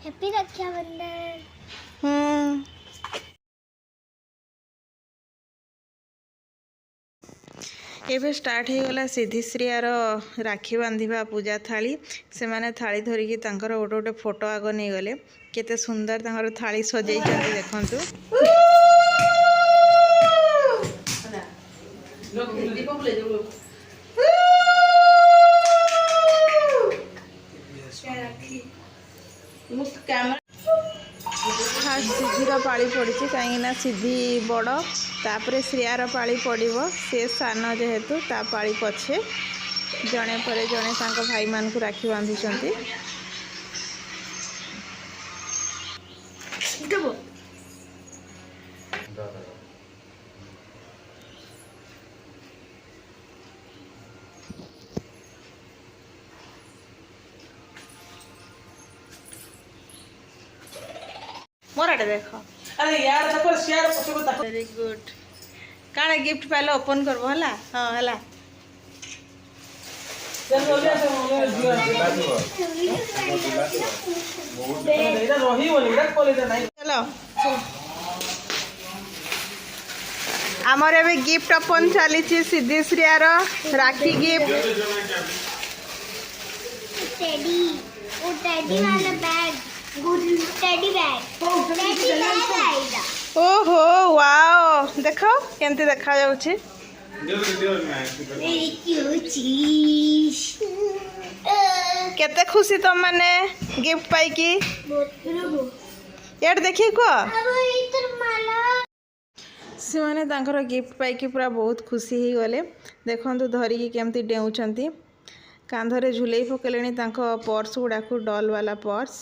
Happy Rakshabandhan. एबे start हो गला सिद्धिश्रियार राखी बांधिबा पूजा थाली से माने थाली धरिकी तांकर गोटे गोटे फोटो आग नहीं गले केते सुंदर तांकर थाली सजई चंदी देखंतु फास्ट सिद्धिर पाली पड़ी कहीं सिद्धि बड़ तापर श्रेयार पाली पड़ो सी सान जेहेतु ता पाली पछे जड़े पर जड़े भाई मान को राखी बांधि मोराटे देख अरे यार तको शेयर पछको तको वेरी गुड काणे गिफ्ट पाइले ओपन करबो हला हां हला चल बोलिया से मोले दिया एटा रही बोली एटा कॉलेज नहीं चलो आमर एबे गिफ्ट ओपन चली सिद्धिश्रियार राखी गिफ्ट टेडी वो टेडी वाला बैग गुड टेडी बैग आइला। ओहो वाओ देखो केमती देखा जाउछि वेरी क्यूट चीज केते खुशी तुम माने गिफ्ट पाई की यार देखी को अब इतर माला से माने तांकर गिफ्ट पाई की पूरा बहुत खुशी ही गले देखंतु धरिकी केमती डेउछंती कांधरे झुलेई पकेलेनी तांको पर्स गुडाकू डॉल वाला पर्स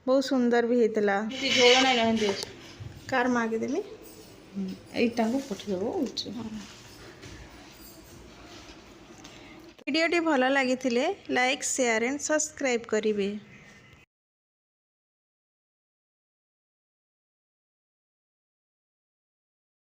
बहुत सुंदर भी हेतला झोल नहीं रहंदे कार मागे देमी एटा को पठ देबो वीडियोटी भल लगी लाइक शेयर एंड सब्सक्राइब करिवे।